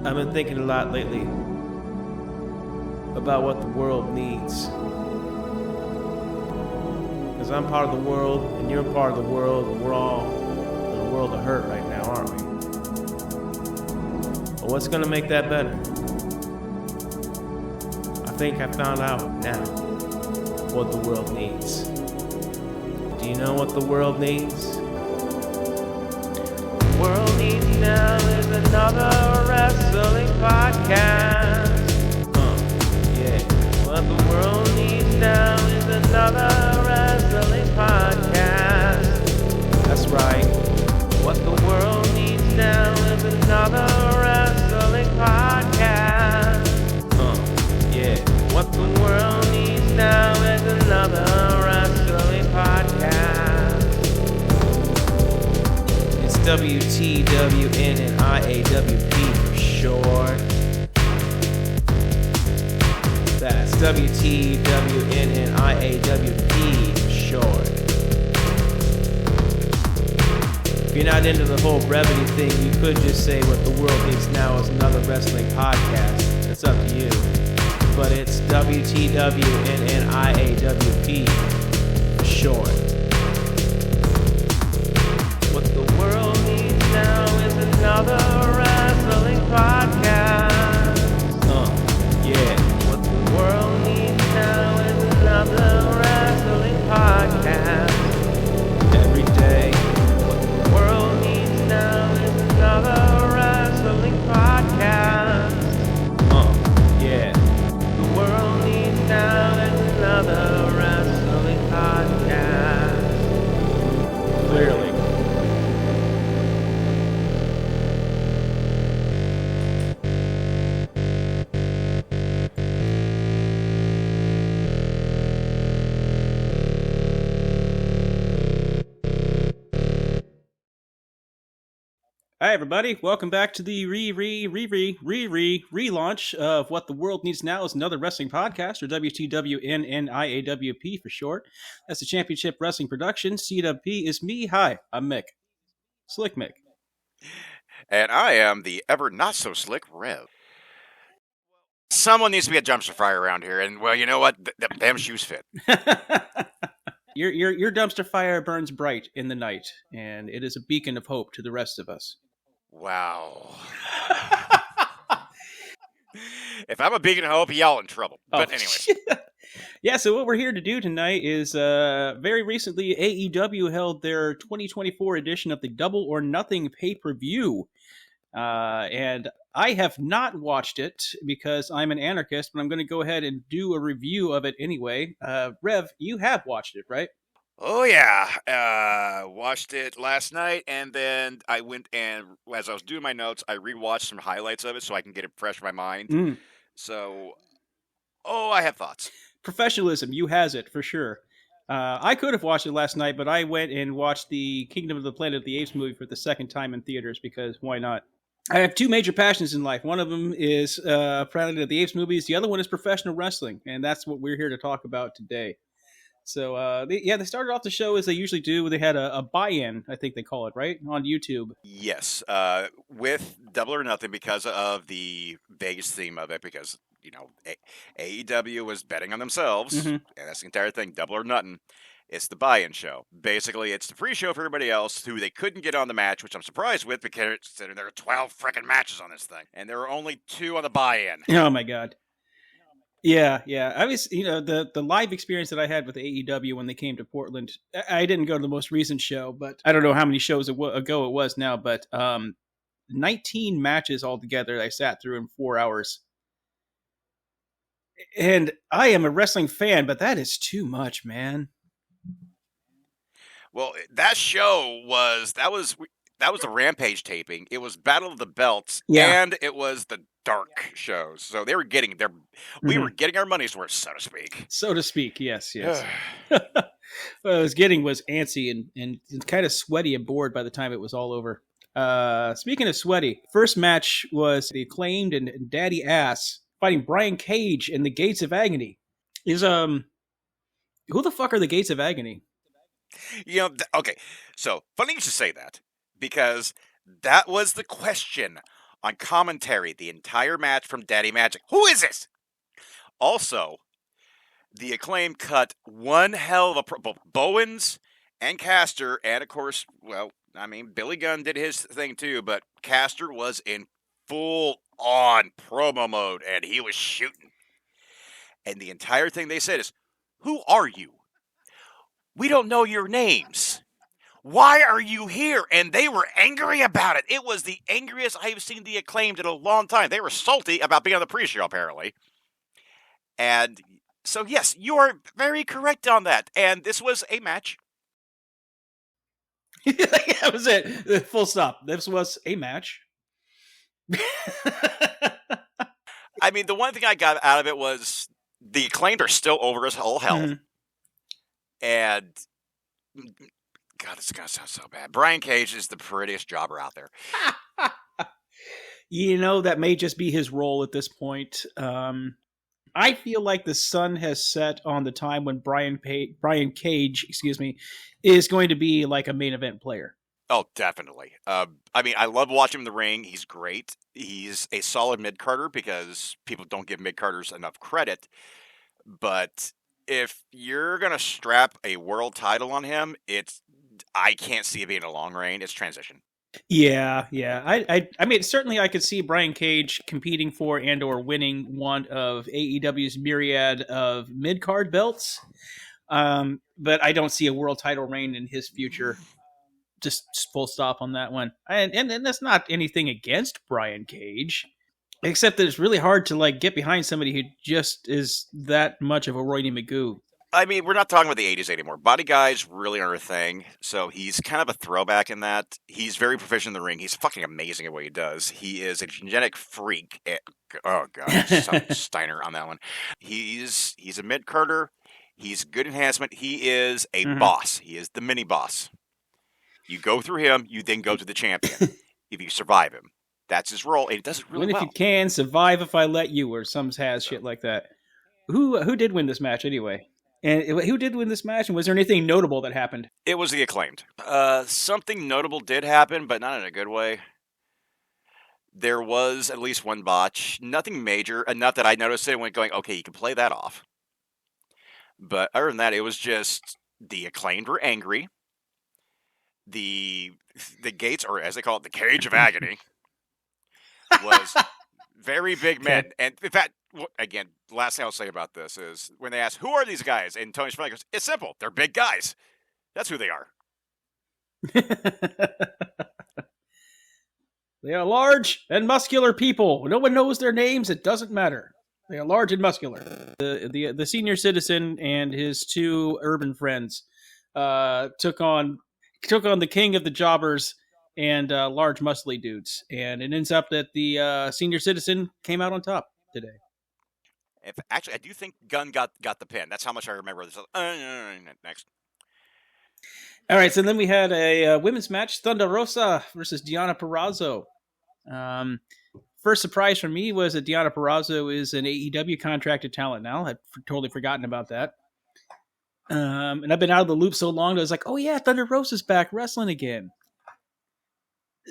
I've been thinking a lot lately about what the world needs. Because I'm part of the world, and you're part of the world, and we're all in a world of hurt right now, aren't we? But what's gonna make that better? I think I found out now what the world needs. Do you know what the world needs? The world needs now is another wrestling podcast. Yeah. What the world needs now is another wrestling podcast. That's right. What the world needs now is another wrestling podcast. Yeah. What the world needs now is another wrestling podcast. It's WTWNNIAWP for short. That's WTWNNIAWP for short. If you're not into the whole brevity thing, you could just say what the world needs now is another wrestling podcast. It's up to you. But it's WTWNNIAWP for short. What the world needs now is another wrestling podcast. Yeah. What the world needs now is another wrestling podcast. Every day. What the world needs now is another wrestling podcast. Yeah. The world needs now is another wrestling podcast. Clearly. Hi everybody, welcome back to the relaunch of What the World Needs Now is Another Wrestling Podcast, or WTWNNIAWP for short. That's the Championship Wrestling Production. CWP is me. Hi, I'm Mick. Slick Mick. And I am the ever not so slick Rev. Someone needs to be a dumpster fire around here, and well, you know what? Them shoes fit. Your dumpster fire burns bright in the night, and it is a beacon of hope to the rest of us. Wow. If I'm a beacon of hope, y'all in trouble. But anyway. Yeah, so what we're here to do tonight is very recently AEW held their 2024 edition of the Double or Nothing pay-per-view. And I have not watched it because I'm an anarchist, but I'm going to go ahead and do a review of it anyway. Rev, you have watched it, right? Oh, yeah. Watched it last night, and then I went and, as I was doing my notes, I rewatched some highlights of it so I can get it fresh in my mind. So, I have thoughts. Professionalism, you has it, for sure. I could have watched it last night, but I went and watched the Kingdom of the Planet of the Apes movie for the second time in theaters, because why not? I have two major passions in life. One of them is Planet of the Apes movies. The other one is professional wrestling, and that's what we're here to talk about today. So, they started off the show as they usually do. They had a buy-in, I think they call it, right? On YouTube. Yes, with Double or Nothing because of the Vegas theme of it, because, you know, AEW was betting on themselves, and that's the entire thing, Double or Nothing. It's the buy-in show. Basically, it's the free show for everybody else who they couldn't get on the match, which I'm surprised with because there are 12 freaking matches on this thing, and there are only 2 on the buy-in. Oh, my God. Yeah. I was, the live experience that I had with AEW when they came to Portland, I didn't go to the most recent show, but I don't know how many shows ago it was now, but 19 matches altogether I sat through in 4 hours. And I am a wrestling fan, but that is too much, man. Well, that show was the Rampage taping. It was Battle of the Belts, and it was the dark shows. So they were getting we were getting our money's worth, so to speak. So to speak, yes. What I was getting was antsy and kind of sweaty and bored by the time it was all over. Speaking of sweaty, first match was the Acclaimed and Daddy Ass fighting Brian Cage in the Gates of Agony. Who the fuck are the Gates of Agony? Okay, so funny you should say that, because that was the question on commentary the entire match from Daddy Magic. Who is this? Also, the Acclaim cut one hell of a both Bowens and Caster, and of course, well, I mean, Billy Gunn did his thing too, but Caster was in full-on promo mode, and he was shooting. And the entire thing they said is, "Who are you? We don't know your names. Why are you here?" And they were angry about it. It was the angriest I've seen the Acclaimed in a long time. They were salty about being on the pre-show, apparently. And so, yes, you are very correct on that. And this was a match. That was it. Full stop. This was a match. I mean, the one thing I got out of it was the Acclaimed are still over as all hell. Mm-hmm. And, God, it's going to sound so bad. Brian Cage is the prettiest jobber out there. You know, that may just be his role at this point. I feel like the sun has set on the time when Brian Cage, is going to be like a main event player. Oh, definitely. I mean, I love watching him in the ring. He's great. He's a solid mid-carder because people don't give mid-carders enough credit. But if you're going to strap a world title on him, I can't see it being a long reign. It's transition. Yeah. I mean, certainly I could see Brian Cage competing for and or winning one of AEW's myriad of mid-card belts. But I don't see a world title reign in his future. Just full stop on that one. And that's not anything against Brian Cage, except that it's really hard to like get behind somebody who just is that much of a Roy D. Magoo. I mean, we're not talking about the 80s anymore. Body guys really are a thing, so he's kind of a throwback in that. He's very proficient in the ring. He's fucking amazing at what he does. He is a genetic freak. Oh, God. Steiner on that one. He's a mid-carder. He's good enhancement. He is a boss. He is the mini-boss. You go through him, you then go to the champion. If you survive him. That's his role, and he does it really well. If you can, survive if I let you, or some has shit like that. Who did win this match, anyway? And who did win this match, and was there anything notable that happened? It was the Acclaimed. Something notable did happen, but not in a good way. There was at least one botch. Nothing major, enough that I noticed it and went going, okay, you can play that off. But other than that, it was just the Acclaimed were angry. The gates, or as they call it, the cage of agony, was very big men. And in fact, again, the last thing I'll say about this is when they ask, who are these guys? And Tony Schiavone goes, it's simple. They're big guys. That's who they are. They are large and muscular people. No one knows their names. It doesn't matter. They are large and muscular. The senior citizen and his two urban friends took on the king of the jobbers and large muscly dudes. And it ends up that the senior citizen came out on top today. Actually, I do think Gunn got the pin. That's how much I remember. Next. All right, so then we had a women's match, Thunder Rosa versus Deonna Purrazzo. First surprise for me was that Deonna Purrazzo is an AEW contracted talent now. I'd totally forgotten about that. And I've been out of the loop so long that I was like, oh yeah, Thunder Rosa's back wrestling again.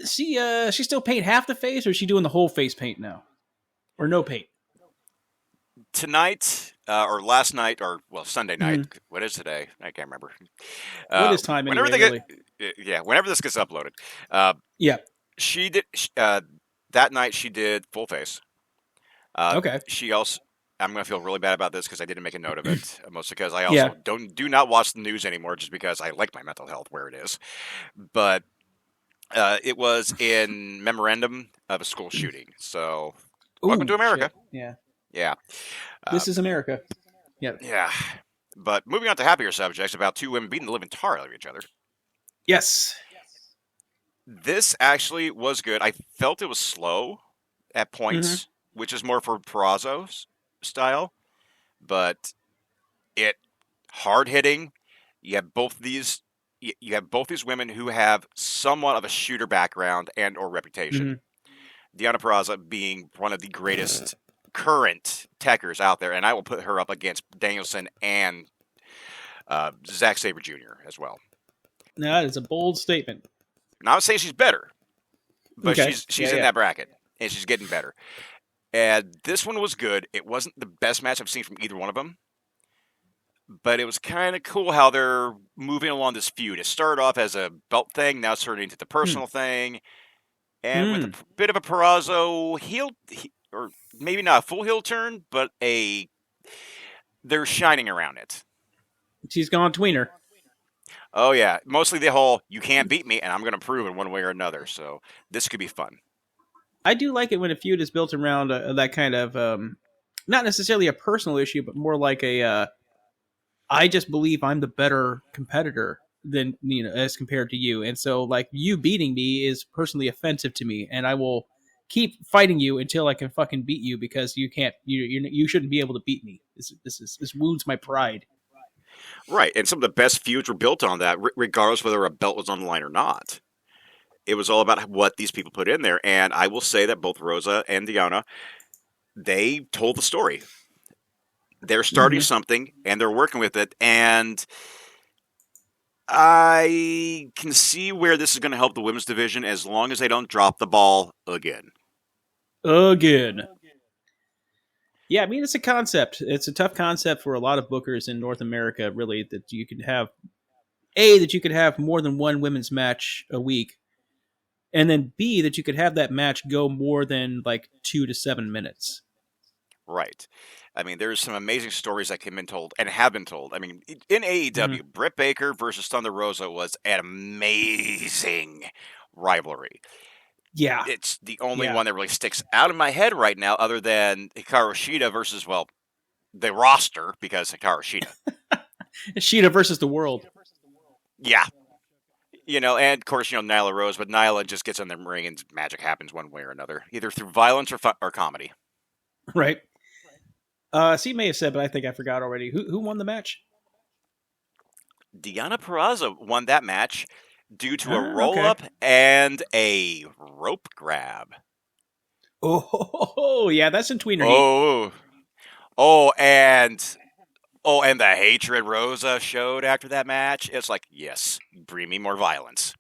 She still paint half the face, or is she doing the whole face paint now? Or no paint? Tonight, or last night, or well, Sunday night. What is today? I can't remember. What is time anyway? Whenever this gets uploaded. Yeah. She did that night. She did full face. Okay. She also. I'm going to feel really bad about this because I didn't make a note of it, mostly because I also do not watch the news anymore, just because I like my mental health where it is. But it was in memorandum of a school shooting. So, welcome to America. Shit. Yeah. This is America. Yep. Yeah. But moving on to happier subjects about two women beating the living tar out of each other. Yes. This actually was good. I felt it was slow at points, which is more for Purrazzo's style, but it hard hitting. You have both these women who have somewhat of a shooter background and or reputation. Deonna Purrazzo being one of the greatest current techers out there, and I will put her up against Danielson and Zack Sabre Jr. as well. Now, that is a bold statement. Now, I would say she's better, but she's in that bracket. and she's getting better. And this one was good. It wasn't the best match I've seen from either one of them, but it was kind of cool how they're moving along this feud. It started off as a belt thing, now it's turning into the personal thing, and with a bit of a Purrazzo heel, or maybe not a full heel turn, but they're shining around it. She's gone tweener. Oh yeah, mostly the whole "you can't beat me" and I'm going to prove it one way or another. So this could be fun. I do like it when a feud is built around that kind of not necessarily a personal issue, but more like a I just believe I'm the better competitor than as compared to you, and so like you beating me is personally offensive to me, and I will keep fighting you until I can fucking beat you because you can't you shouldn't be able to beat me. This wounds my pride. Right, and some of the best feuds were built on that, regardless whether a belt was on the line or not. It was all about what these people put in there, and I will say that both Rosa and Diana, they told the story. They're starting something, and they're working with it, and I can see where this is going to help the women's division as long as they don't drop the ball again. Yeah, I mean, it's a concept. It's a tough concept for a lot of bookers in North America, really, that you could have, that you could have more than one women's match a week, and then B, that you could have that match go more than like 2 to 7 minutes. Right. I mean, there's some amazing stories that have been told and have been told. I mean, in AEW, Britt Baker versus Thunder Rosa was an amazing rivalry. Yeah. It's the only one that really sticks out in my head right now, other than Hikaru Shida versus, well, the roster, because Hikaru Shida. Shida versus the world. Yeah. And of course, Nyla Rose, but Nyla just gets in the ring and magic happens one way or another, either through violence or comedy. Right. C may have said, but I think I forgot already. Who won the match? Deonna Purrazzo won that match due to a roll-up and a rope grab. Oh, yeah, that's in tweener heat. And the hatred Rosa showed after that match. It's like, yes, bring me more violence.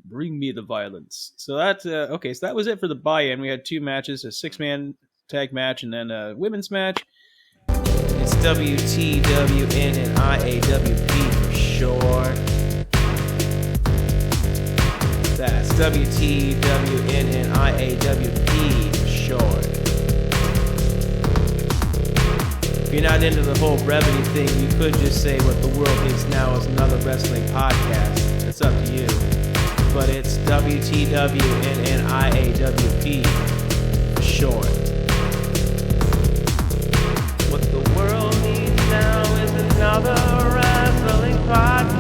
Bring me the violence. So that's okay. So that was it for the buy-in. We had 2 matches: a 6-man tag match and then a women's match. It's WTWNNIAWP for short. That's WTWNNIAWP for short. If you're not into the whole brevity thing, you could just say what the world needs now is another wrestling podcast. It's up to you. But it's WTWNNIAWP for short. What the world needs now is another wrestling podcast.